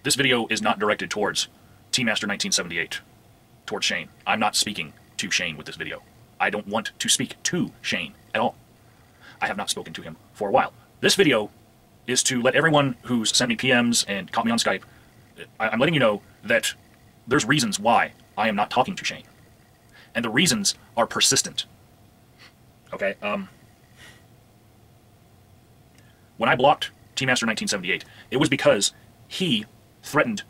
This video is not directed towards TeaMaster1978, towards Shane. I'm not speaking to Shane with this video. I don't want to speak to Shane at all. I have not spoken to him for a while. This video is to let everyone who's sent me PMs and caught me on Skype, I'm letting you know that there's reasons why I am not talking to Shane. And the reasons are persistent. Okay, when I blocked TeaMaster1978, it was because he threatened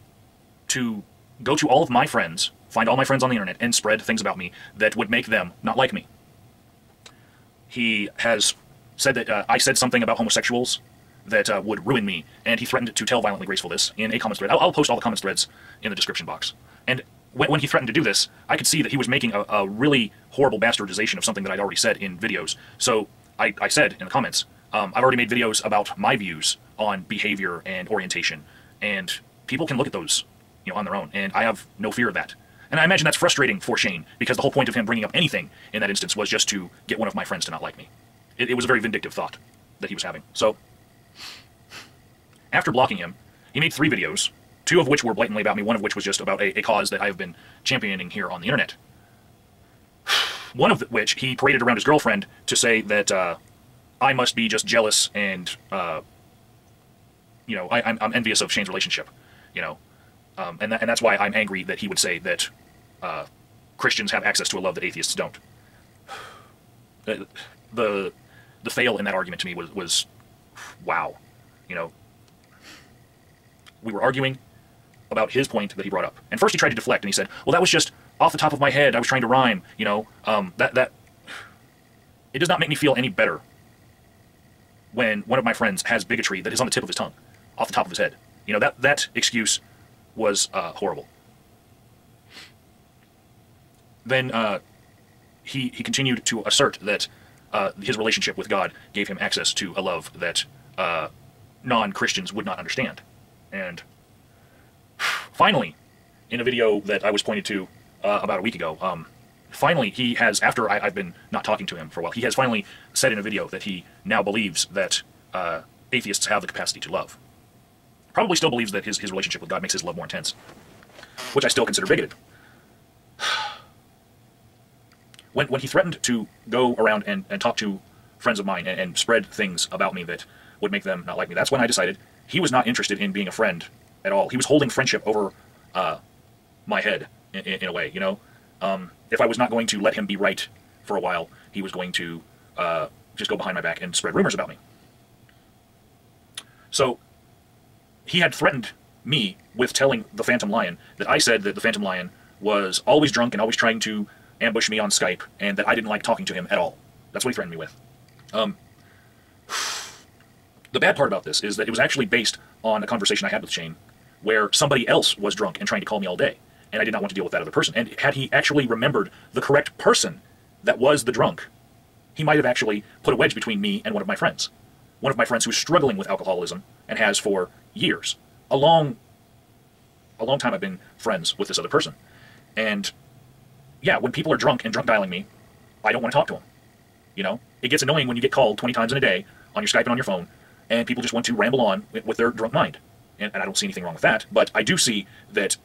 to go to all of my friends, find all my friends on the internet, and spread things about me that would make them not like me. He has said that I said something about homosexuals that would ruin me, and he threatened to tell Violently Graceful this in a comments thread. I'll post all the comments threads in the description box. And when he threatened to do this, I could see that he was making a really horrible bastardization of something that I'd already said in videos. So I said in the comments, I've already made videos about my views on behavior and orientation, and people can look at those, on their own, and I have no fear of that. And I imagine that's frustrating for Shane, because the whole point of him bringing up anything in that instance was just to get one of my friends to not like me. It was a very vindictive thought that he was having. So, after blocking him, he made 3 videos, 2 of which were blatantly about me, one of which was just about a cause that I have been championing here on the internet. One of which he paraded around his girlfriend to say that I must be just jealous and, I'm envious of Shane's relationship, and that's why I'm angry that he would say that Christians have access to a love that atheists don't. The fail in that argument to me was wow. We were arguing about his point that he brought up, and first he tried to deflect, and he said, "Well, that was just off the top of my head. I was trying to rhyme." That it does not make me feel any better when one of my friends has bigotry that is on the tip of his tongue, off the top of his head. That excuse was horrible. Then he continued to assert that his relationship with God gave him access to a love that non-Christians would not understand. And finally, in a video that I was pointed to about a week ago, finally he has, after I've been not talking to him for a while, he has finally said in a video that he now believes that atheists have the capacity to love. Probably still believes that his relationship with God makes his love more intense, which I still consider bigoted. When he threatened to go around and talk to friends of mine and spread things about me that would make them not like me, that's when I decided he was not interested in being a friend at all. He was holding friendship over my head in a way, If I was not going to let him be right for a while, he was going to just go behind my back and spread rumors about me. So he had threatened me with telling the Phantom Lion that I said that the Phantom Lion was always drunk and always trying to ambush me on Skype, and that I didn't like talking to him at all. That's what he threatened me with. The bad part about this is that it was actually based on a conversation I had with Shane, where somebody else was drunk and trying to call me all day, and I did not want to deal with that other person. And had he actually remembered the correct person that was the drunk, he might have actually put a wedge between me and one of my friends. One of my friends who's struggling with alcoholism and has for years. A long time I've been friends with this other person. And yeah, when people are drunk and drunk dialing me, I don't want to talk to them. It gets annoying when you get called 20 times in a day on your Skype and on your phone, and people just want to ramble on with their drunk mind. And I don't see anything wrong with that, but I do see that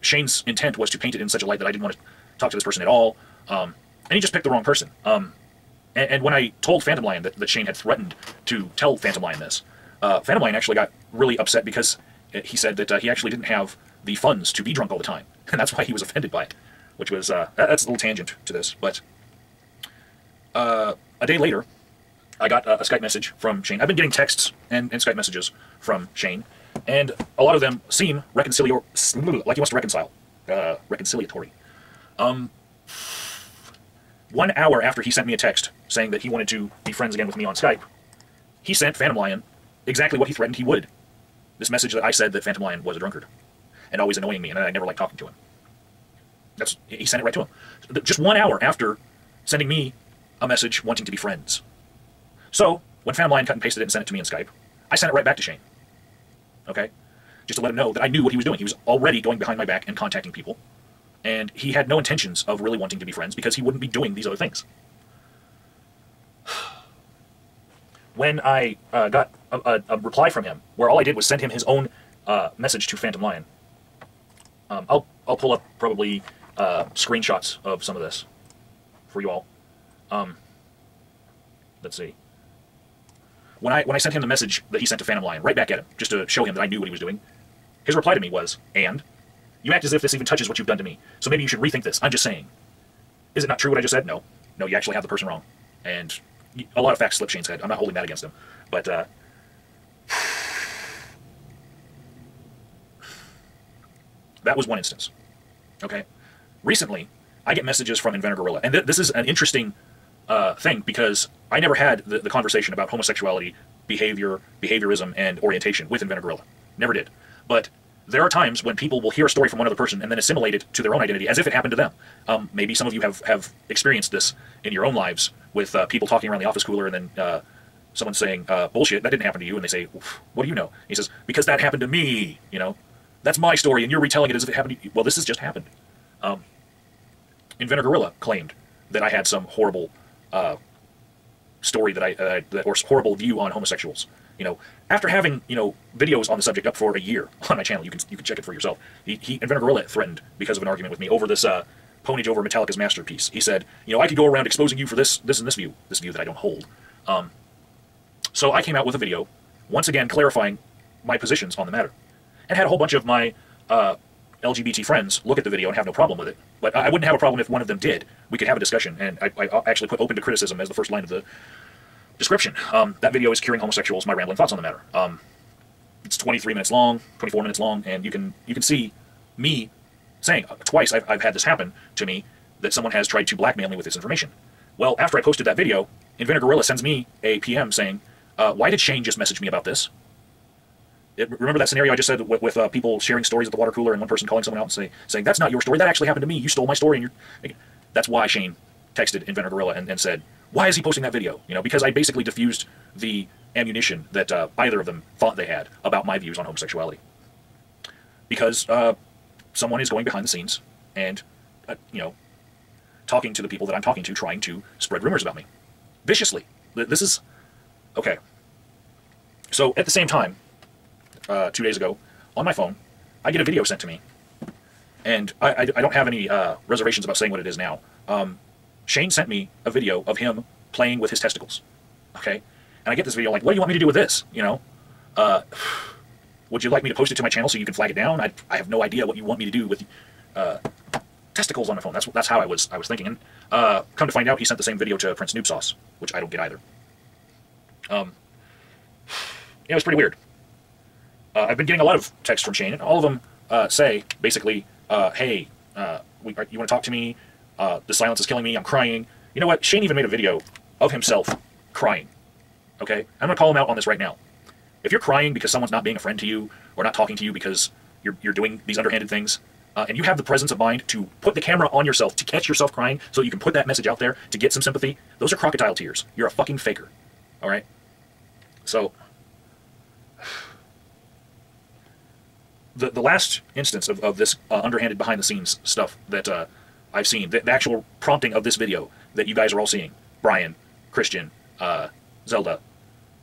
Shane's intent was to paint it in such a light that I didn't want to talk to this person at all, and he just picked the wrong person. And when I told Phantom Lion that Shane had threatened to tell Phantom Lion this, Phantom Lion actually got really upset because he said that he actually didn't have the funds to be drunk all the time, and that's why he was offended by it, which was, that's a little tangent to this. But a day later, I got a Skype message from Shane. I've been getting texts and Skype messages from Shane, and a lot of them seem like he wants to reconcile, reconciliatory. 1 hour after he sent me a text saying that he wanted to be friends again with me on Skype, he sent Phantom Lion exactly what he threatened he would. This message that I said that Phantom Lion was a drunkard and always annoying me, and I never liked talking to him. He sent it right to him. Just 1 hour after sending me a message wanting to be friends. So, when Phantom Lion cut and pasted it and sent it to me in Skype, I sent it right back to Shane. Okay? Just to let him know that I knew what he was doing. He was already going behind my back and contacting people, and he had no intentions of really wanting to be friends because he wouldn't be doing these other things. When I got a reply from him, where all I did was send him his own message to Phantom Lion. I'll pull up probably screenshots of some of this for you all. Let's see. When I sent him the message that he sent to Phantom Lion, right back at him, just to show him that I knew what he was doing, his reply to me was, "And? You act as if this even touches what you've done to me, so maybe you should rethink this. I'm just saying." Is it not true what I just said? No. No, you actually have the person wrong. And a lot of facts slip Shane's head. I'm not holding that against him. But, that was one instance. Okay? Recently, I get messages from Inventor Gorilla. And this is an interesting thing, because I never had the conversation about homosexuality, behaviorism, and orientation with Inventor Gorilla. Never did. But there are times when people will hear a story from one other person and then assimilate it to their own identity as if it happened to them. Maybe some of you have experienced this in your own lives with people talking around the office cooler, and then someone saying, bullshit, that didn't happen to you. And they say, what do you know? He says, because that happened to me, you know. That's my story, and you're retelling it as if it happened to you. Well, this has just happened. Inventor Gorilla claimed that I had some horrible story or horrible view on homosexuals. You know, after having, you know, videos on the subject up for a year on my channel, you can check it for yourself. Inventor Gorilla threatened because of an argument with me over this ponage over Metallica's masterpiece. He said, you know, I could go around exposing you for this and this view that I don't hold. So I came out with a video, once again clarifying my positions on the matter, and had a whole bunch of my LGBT friends look at the video and have no problem with it. But I wouldn't have a problem if one of them did. We could have a discussion, and I actually put open to criticism as the first line of the description. That video is Curing Homosexuals, my rambling thoughts on the matter. It's 23 minutes long, 24 minutes long, and you can see me saying twice I've had this happen to me, that someone has tried to blackmail me with this information. Well, after I posted that video, Inventor Gorilla sends me a PM saying, why did Shane just message me about this? Remember that scenario I just said with people sharing stories at the water cooler and one person calling someone out and saying, that's not your story, that actually happened to me, you stole my story, and you're... That's why Shane texted Inventor Gorilla and said, why is he posting that video? You know, because I basically diffused the ammunition that either of them thought they had about my views on homosexuality. Because someone is going behind the scenes and, you know, talking to the people that I'm talking to, trying to spread rumors about me. Viciously. This is... Okay. So, at the same time, 2 days ago, on my phone, I get a video sent to me. And I don't have any reservations about saying what it is now. Shane sent me a video of him playing with his testicles. Okay? And I get this video, like, what do you want me to do with this? You know? Would you like me to post it to my channel so you can flag it down? I have no idea what you want me to do with testicles on my phone. That's how I was thinking. And come to find out, he sent the same video to Prince Noob Sauce, which I don't get either. Yeah, it was pretty weird. I've been getting a lot of texts from Shane, and all of them say, basically, hey, you want to talk to me? The silence is killing me, I'm crying. You know what? Shane even made a video of himself crying. Okay? I'm going to call him out on this right now. If you're crying because someone's not being a friend to you, or not talking to you because you're doing these underhanded things, and you have the presence of mind to put the camera on yourself, to catch yourself crying, so you can put that message out there to get some sympathy, those are crocodile tears. You're a fucking faker. Alright? So... The last instance of this underhanded behind-the-scenes stuff that I've seen, the actual prompting of this video that you guys are all seeing, Brian, Christian, Zelda,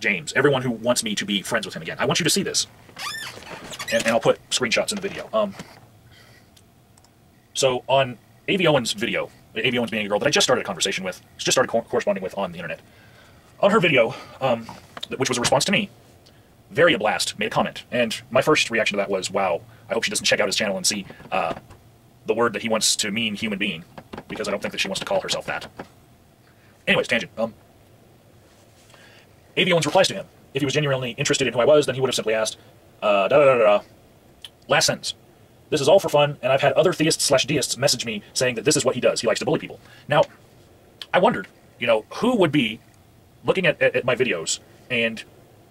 James, everyone who wants me to be friends with him again, I want you to see this. And I'll put screenshots in the video. So on A.V. Owen's video, A.V. Owen's being a girl that I just started a conversation with, just started corresponding with on the internet, on her video, which was a response to me, Very a Blast made a comment, and my first reaction to that was, wow, I hope she doesn't check out his channel and see the word that he wants to mean human being, because I don't think that she wants to call herself that. Anyways, tangent. A.V. Owens replies to him. If he was genuinely interested in who I was, then he would have simply asked, da-da-da-da-da. Last sentence. This is all for fun, and I've had other theists/deists message me saying that this is what he does. He likes to bully people. Now, I wondered, you know, who would be looking at my videos and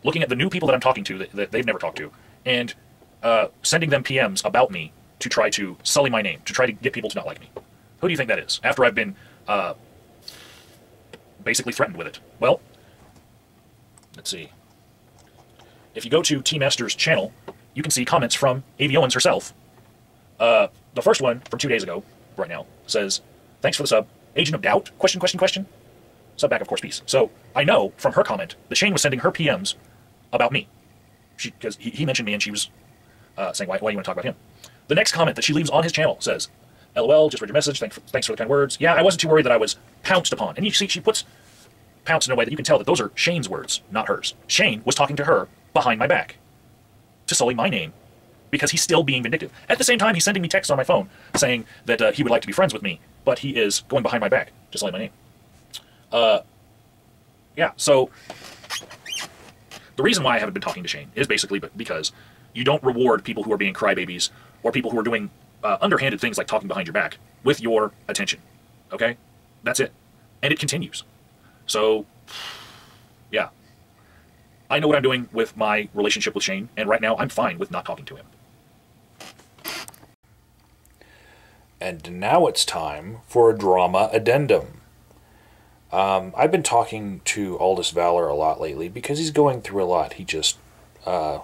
looking at the new people that I'm talking to that they've never talked to, and sending them PMs about me to try to sully my name, to try to get people to not like me. Who do you think that is? After I've been basically threatened with it. Well, let's see. If you go to TeaMaster's channel, you can see comments from A.V. Owens herself. The first one from 2 days ago, right now, says, thanks for the sub. Agent of Doubt? Question, question, question. Sub back, of course, peace. So I know from her comment that Shane was sending her PMs about me. Because he mentioned me and she was saying, why do you want to talk about him? The next comment that she leaves on his channel says, LOL, just read your message, thanks for the kind words. Yeah, I wasn't too worried that I was pounced upon. And you see, she puts pounced in a way that you can tell that those are Shane's words, not hers. Shane was talking to her behind my back to sully my name because he's still being vindictive. At the same time, he's sending me texts on my phone saying that he would like to be friends with me, but he is going behind my back to sully my name. Yeah, so the reason why I haven't been talking to Shane is basically because you don't reward people who are being crybabies or people who are doing underhanded things like talking behind your back with your attention. Okay? That's it. And it continues. So, yeah. I know what I'm doing with my relationship with Shane, and right now I'm fine with not talking to him. And now it's time for a drama addendum. I've been talking to Aldous Valor a lot lately because he's going through a lot. He just had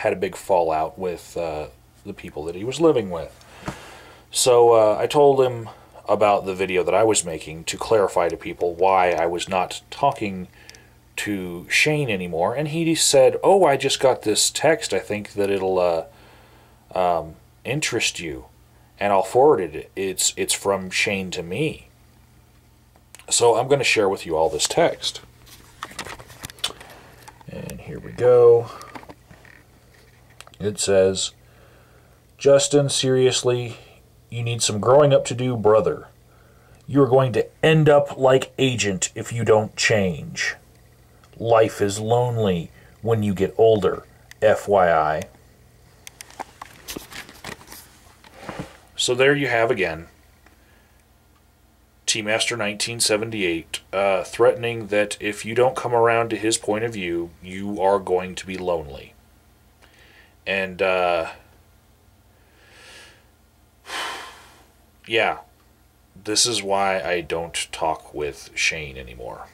a big fallout with the people that he was living with. So I told him about the video that I was making to clarify to people why I was not talking to Shane anymore, and he said, oh, I just got this text, I think that it'll interest you, and I'll forward it. It's from Shane to me. So I'm going to share with you all this text. And here we go. It says, Justin, seriously, you need some growing up to do, brother. You are going to end up like Agent if you don't change. Life is lonely when you get older, FYI. So there you have again, TeaMaster1978 threatening that if you don't come around to his point of view, you are going to be lonely. And, yeah, this is why I don't talk with Shane anymore.